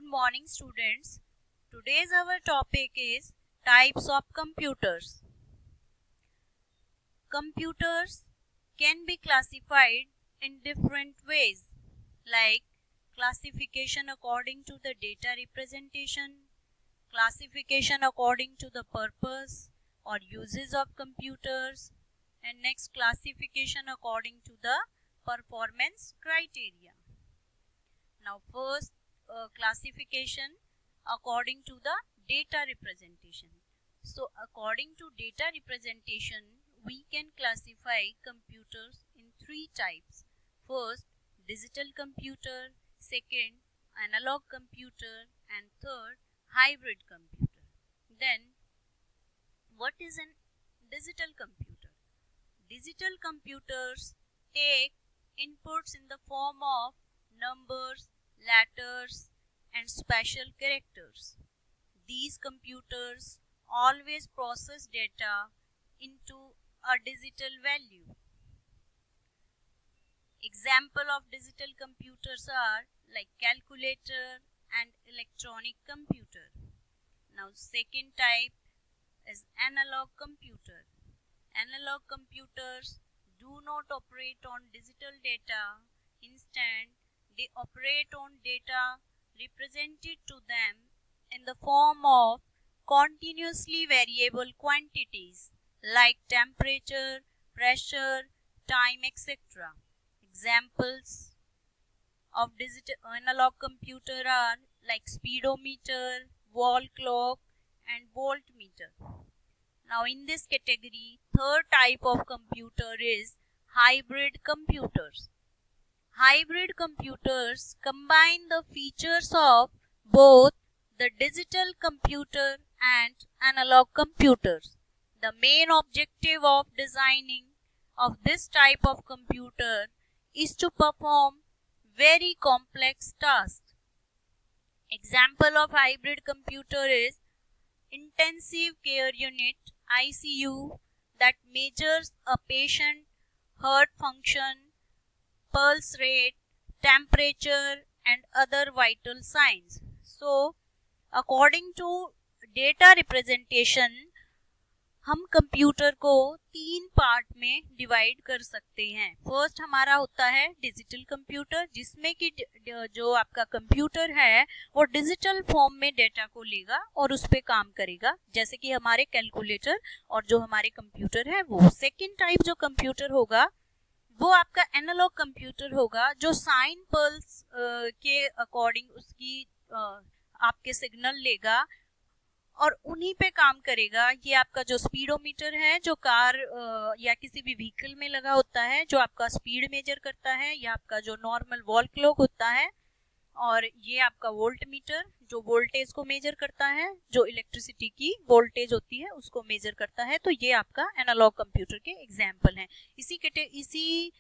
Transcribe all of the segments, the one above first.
Good morning, students. Today's our topic is types of computers. Computers can be classified in different ways, like classification according to the data representation, classification according to the purpose or uses of computers, and next classification according to the performance criteria. Now first classification according to the data representation. So according to data representation, we can classify computers in three types. First, digital computer, second, analog computer, and third, hybrid computer. Then, what is an digital computer? Digital computers take inputs in the form of numbers, letters, and special characters. These computers always process data into a digital value. Example of digital computers are like calculator and electronic computer. Now second type is analog computer. Analog computers do not operate on digital data. Instead, they operate on data represented to them in the form of continuously variable quantities like temperature, pressure, time, etc. Examples of digital analog computer are like speedometer, wall clock, and voltmeter. Now in this category, third type of computer is hybrid computers. Hybrid computers combine the features of both the digital computer and analog computers. The main objective of designing of this type of computer is to perform very complex tasks. Example of hybrid computer is intensive care unit ICU that measures a patient heart function, pulse rate, temperature, and other vital signs. So, according to data representation, हम computer को तीन part में divide कर सकते हैं. First हमारा होता है डिजिटल कंप्यूटर, जिसमें कि जो आपका कंप्यूटर है वो डिजिटल फॉर्म में डेटा को लेगा और उस पर काम करेगा, जैसे कि हमारे कैलकुलेटर और जो हमारे कंप्यूटर है वो. सेकेंड टाइप जो कंप्यूटर होगा वो आपका एनालॉग कंप्यूटर होगा, जो साइन पल्स के अकॉर्डिंग उसकी आपके सिग्नल लेगा और उन्हीं पे काम करेगा. ये आपका जो स्पीडोमीटर है, जो कार या किसी भी व्हीकल में लगा होता है, जो आपका स्पीड मेजर करता है, या आपका जो नॉर्मल वॉल क्लॉक होता है, और ये आपका वोल्ट मीटर जो वोल्टेज को मेजर करता है, जो इलेक्ट्रिसिटी की वोल्टेज होती है उसको मेजर करता है. तो ये आपका एनालॉग कंप्यूटर के एग्जाम्पल हैं. इसी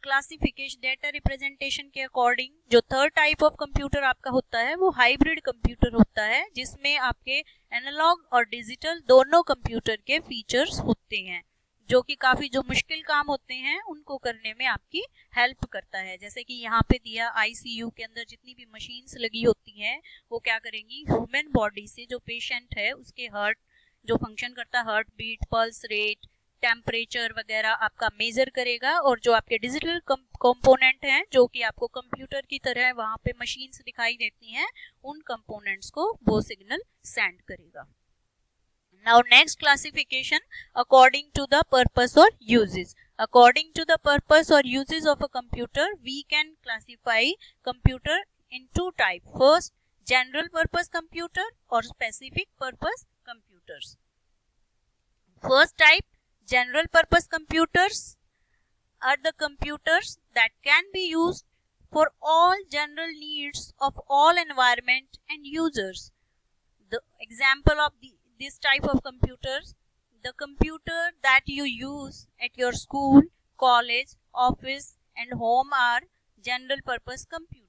क्लासिफिकेशन डेटा रिप्रेजेंटेशन के अकॉर्डिंग जो थर्ड टाइप ऑफ कंप्यूटर आपका होता है वो हाइब्रिड कंप्यूटर होता है, जिसमें आपके एनालॉग और डिजिटल दोनों कंप्यूटर के फीचर्स होते हैं, जो कि काफी जो मुश्किल काम होते हैं उनको करने में आपकी हेल्प करता है. जैसे कि यहाँ पे दिया आईसीयू के अंदर जितनी भी मशीन्स लगी होती हैं वो क्या करेंगी, ह्यूमन बॉडी से जो पेशेंट है उसके हार्ट जो फंक्शन करता है, heart beat, pulse rate, temperature वगैरह आपका मेजर करेगा, और जो आपके डिजिटल कंपोनेंट हैं जो कि आपको कंप्यूटर की तरह वहां पे मशीन्स दिखाई देती हैं, उन कंपोनेंट्स को वो सिग्नल सेंड करेगा. Now next classification according to the purpose or uses. According to the purpose or uses of a computer, we can classify computer in two types. First, general purpose computer or specific purpose computers. First type, general purpose computers are the computers that can be used for all general needs of all environment and users. The example of this type of computers, the computer that you use at your school, college, office and home are general purpose computer.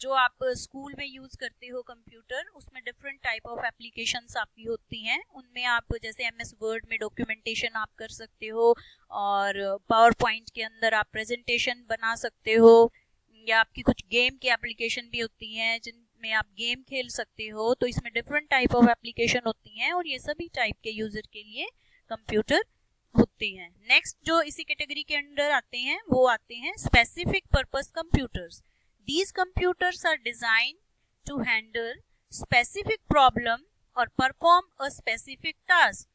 जो आप school में use करते हो computer, उसमें different type of applications आपकी होती हैं. उनमें आप जैसे एमएस वर्ड में डॉक्यूमेंटेशन आप कर सकते हो, और पावर पॉइंट के अंदर आप प्रेजेंटेशन बना सकते हो, या आपकी कुछ गेम की एप्लीकेशन भी होती हैं जिनमें आप गेम खेल सकते हो, तो इसमें डिफरेंट टाइप ऑफ एप्लीकेशन होती हैं और ये सभी टाइप के यूजर के लिए कंप्यूटर होती हैं। नेक्स्ट जो इसी कैटेगरी के अंडर आते हैं वो आते हैं specific purpose computers. These computers are design to handle specific problem और perform a specific task.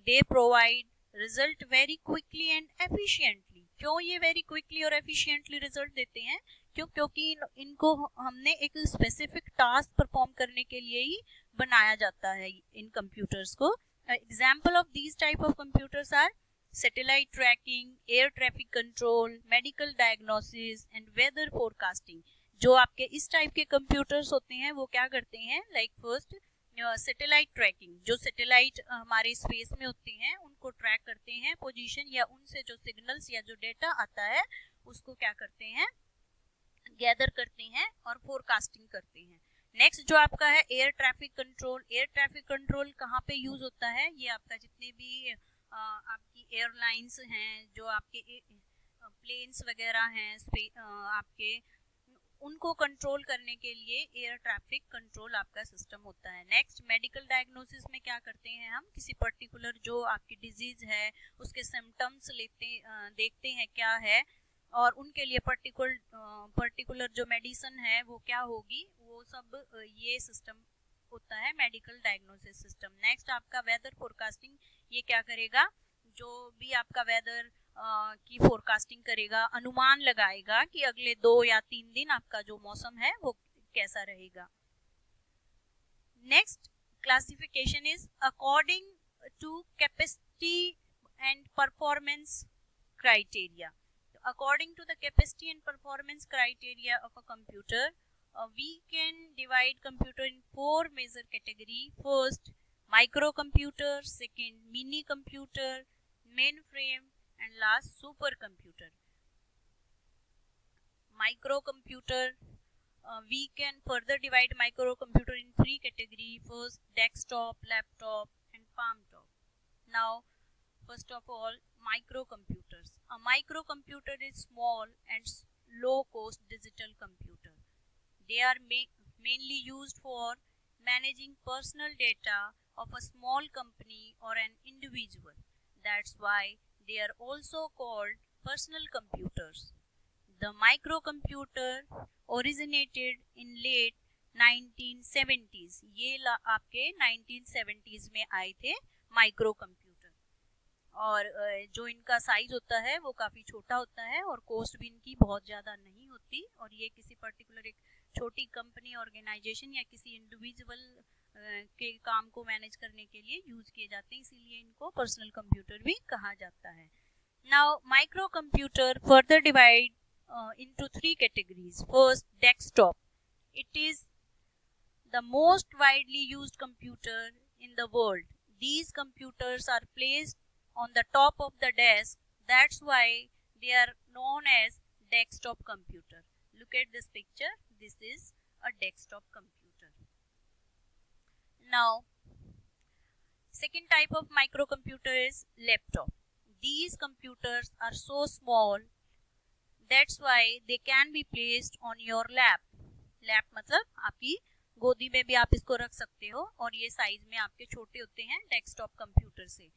They provide result very quickly and efficiently. क्यों ये वेरी क्विकली और एफिशिएंटली रिजल्ट देते हैं? क्योंकि इनको हमने एक स्पेसिफिक टास्क परफॉर्म करने के लिए ही बनाया जाता है इन कंप्यूटर्स को। Example of these type of computers are satellite tracking, air traffic control, medical diagnosis and weather forecasting. जो आपके इस टाइप के कंप्यूटर्स होते हैं वो क्या करते हैं, लाइक फर्स्ट सैटेलाइट ट्रैकिंग, जो सैटेलाइट हमारे स्पेस में होते हैं उनको ट्रैक करते हैं पोजीशन, या उनसे जो सिग्नल्स या जो डेटा आता है उसको क्या करते हैं, गैदर करते हैं और फोरकास्टिंग करते हैं। नेक्स्ट जो आपका है air traffic control. Air traffic control कहाँ पे यूज होता है, ये आपका जितने भी आपकी एयरलाइंस हैं, जो आपके प्लेन्स वगैरह हैं आपके, उनको कंट्रोल करने के लिए एयर ट्रैफिक कंट्रोल आपका सिस्टम होता है। नेक्स्ट मेडिकल डायग्नोसिस में क्या करते हैं, हम किसी पर्टिकुलर जो आपकी डिजीज है उसके सिम्टम्स देखते हैं क्या है, और उनके लिए पर्टिकुलर जो मेडिसिन है वो क्या होगी, वो सब ये सिस्टम होता है मेडिकल डायग्नोसिस सिस्टम। नेक्स्ट आपका वेदर फोरकास्टिंग, ये क्या करेगा, जो भी आपका वेदर की फोरकास्टिंग करेगा, अनुमान लगाएगा कि अगले 2 या 3 दिन आपका जो मौसम है वो कैसा रहेगा। Next classification is according to capacity and performance criteria. According to the capacity and performance criteria of a computer, we can divide computer in 4 major categories. First, microcomputer, second, mini computer, mainframe, and last, supercomputer. Microcomputer, we can further divide microcomputer in 3 categories. First, desktop, laptop, and palm top. Now, first of all, microcomputers. A microcomputer is small and low-cost digital computer. They are mainly used for managing personal data of a small company or an individual. That's why they are also called personal computers. The microcomputer originated in late 1970s. ये आपके 1970s में आए थे माइक्रोकम्प्यूटर, और जो इनका size होता है वो काफ़ी छोटा होता है और कॉस्ट भी इनकी बहुत ज़्यादा नहीं होती, और ये किसी पर्टिकुलर एक छोटी कंपनी, ऑर्गेनाइजेशन या किसी इंडिविजुअल के काम को मैनेज करने के लिए यूज किए जाते हैं, इसीलिए इनको पर्सनल कंप्यूटर भी कहा जाता है। Now micro computer further divide into 3 categories. First, desktop. It is the most widely used computer in the world. These computers are placed on the top of the desk. That's why they are known as desktop computer. Look at this picture. This is a desktop computer. Now, second type of microcomputer is laptop. These computers are so small, that's why they can be placed on your lap. Lap मतलब आपकी गोदी में भी आप इसको रख सकते हो, और ये साइज में आपके छोटे होते हैं डेस्कटॉप कंप्यूटर से।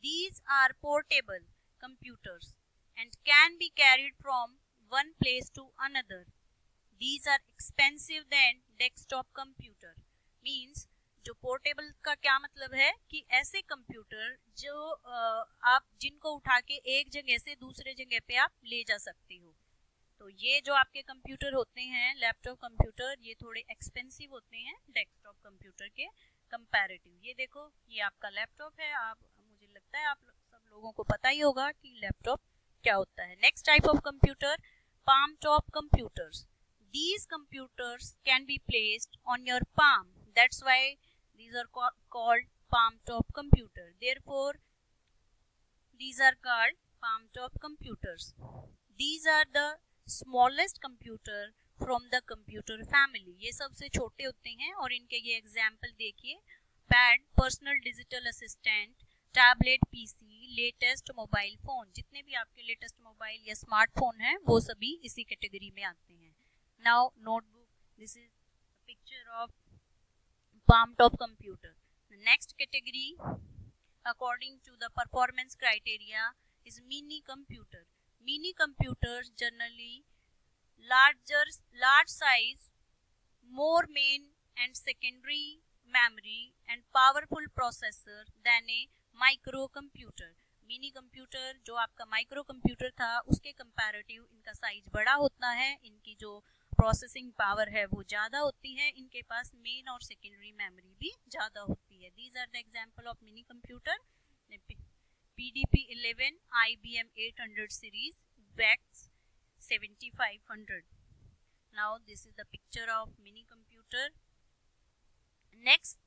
These are portable computers and can be carried from one place to another. These are expensive than desktop computer. Means जो पोर्टेबल का क्या मतलब है कि ऐसे कंप्यूटर जो आप जिनको उठा के एक जगह से दूसरे जगह पे आप ले जा सकते हो। तो ये जो आपके कंप्यूटर होते हैं लैपटॉप कंप्यूटर, ये थोड़े एक्सपेंसिव होते हैं डेस्कटॉप कंप्यूटर के कंपैरेटिव। ये देखो, ये आपका लैपटॉप है, आप मुझे लगता है आप सब लोगों को पता ही होगा कि लैपटॉप क्या होता है। Next type of computer, palm top computers. These computers can be placed on your palm. That's why these are called palm top computer. Therefore, these are called palm top computers. These are the smallest computer from the computer family. ये सबसे छोटे होते हैं और इनके ये example देखिए, pad, personal digital assistant, tablet, PC, latest mobile phone. जितने भी आपके लेटेस्ट मोबाइल या स्मार्टफोन हैं वो सभी इसी कैटेगरी में आते हैं। Now notebook, this is a picture of palm top computer. The next category according to the performance criteria is mini computer. Mini computers generally large size, more main and secondary memory and powerful processor than a micro computer. Mini computer जो आपका micro computer था उसके comparative इनका size बड़ा होता है, इनकी जो प्रोसेसिंग पावर है वो ज़्यादा होती है, इनके पास मेन और सेकेंडरी मेमोरी भी ज़्यादा होती है. These are the example of mini computer. PDP 11, IBM 800 series, VEX 7500. Now this is the picture of mini computer. Next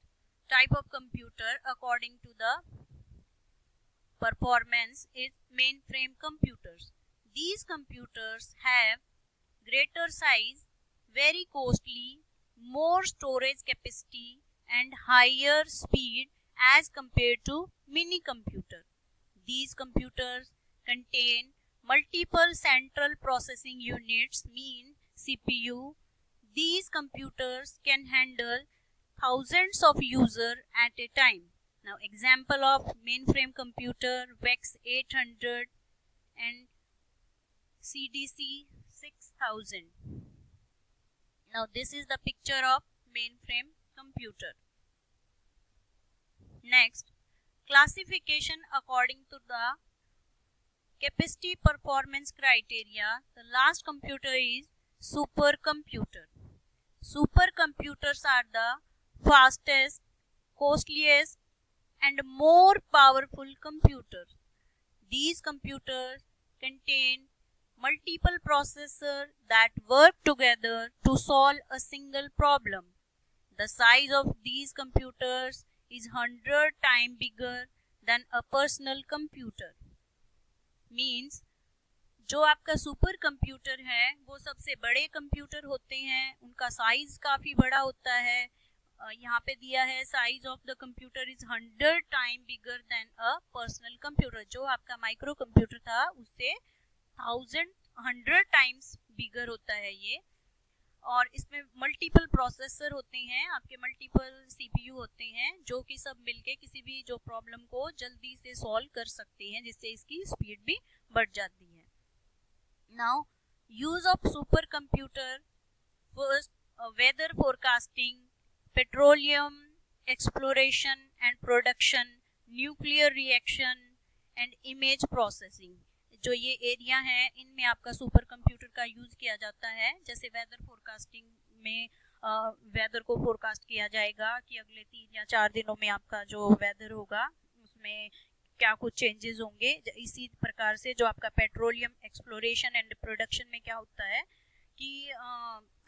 type of computer according to the performance is mainframe computers. These computers have greater size, very costly, more storage capacity and higher speed as compared to mini computer. These computers contain multiple central processing units, mean CPU. These computers can handle thousands of users at a time. Now example of mainframe computer, VEX 800 and CDC 6000. Now this is the picture of mainframe computer. Next, classification according to the capacity performance criteria. The last computer is supercomputer. Supercomputers are the fastest, costliest and more powerful computers. These computers contain multiple processors that work together to solve a single problem. The size of these computers is 100 times bigger than a personal computer. Means जो आपका super computer है वो सबसे बड़े computer होते हैं, उनका size काफ़ी बड़ा होता है. यहाँ पे दिया है size of the computer is 100 time bigger than a personal computer. जो आपका माइक्रो कंप्यूटर था उससे 100 टाइम्स बिगर होता है ये. और इसमें मल्टीपल प्रोसेसर होते हैं, आपके मल्टीपल सीपीयू होते हैं जो कि सब मिलके किसी भी जो प्रॉब्लम को जल्दी से सॉल्व कर सकते हैं, जिससे इसकी स्पीड भी बढ़ जाती है. Now use of super computer. First, weather forecasting, petroleum exploration and production, nuclear reaction and image processing. जो ये एरिया है इनमें आपका सुपर कंप्यूटर का यूज किया जाता है. जैसे वेदर फोरकास्टिंग में वेदर को फोरकास्ट किया जाएगा कि अगले 3 या 4 दिनों में आपका जो वेदर होगा उसमें क्या कुछ चेंजेस होंगे. इसी प्रकार से जो आपका पेट्रोलियम एक्सप्लोरेशन एंड प्रोडक्शन में क्या होता है कि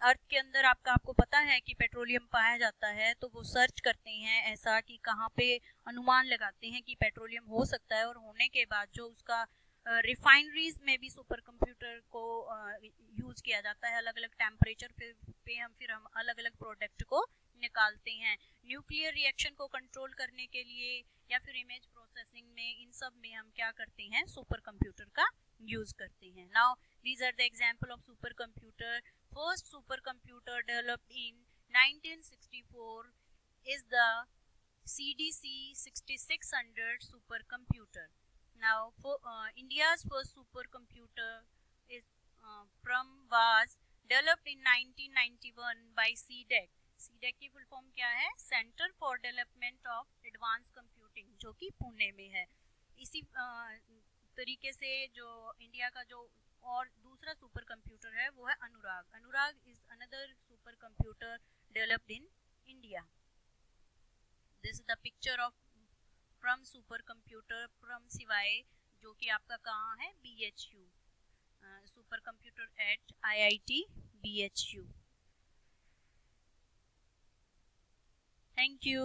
अर्थ के अंदर आपको पता है कि पेट्रोलियम पाया जाता है, तो वो सर्च करते हैं ऐसा कि कहाँ पे अनुमान लगाते हैं कि पेट्रोलियम हो सकता है, और होने के बाद जो उसका रिफाइनरीज में भी सुपर कंप्यूटर को यूज किया जाता है. अलग अलग टेम्परेचर पे हम अलग अलग प्रोडक्ट को निकालते हैं. न्यूक्लियर रिएक्शन को कंट्रोल करने के लिए या फिर इमेज प्रोसेसिंग में, इन सब में हम क्या करते हैं, सुपर कंप्यूटर का यूज करते हैं. Now these are the example of supercomputer. First supercomputer developed in 1964 is the CDC 6600 supercomputer. Now India's first supercomputer was developed in 1991 by CDEC. CDEC की फुल फॉर्म क्या है, centre for development of advance computing, जो कि पुणे में है. इसी तरीके से जो इंडिया का जो और दूसरा सुपर कंप्यूटर है वो है Anurag. Anurag is another super computer developed in India. This is the picture of from super computer from Shivay, जो कि आपका कहाँ है, BHU, super computer at IIT BHU. Thank you.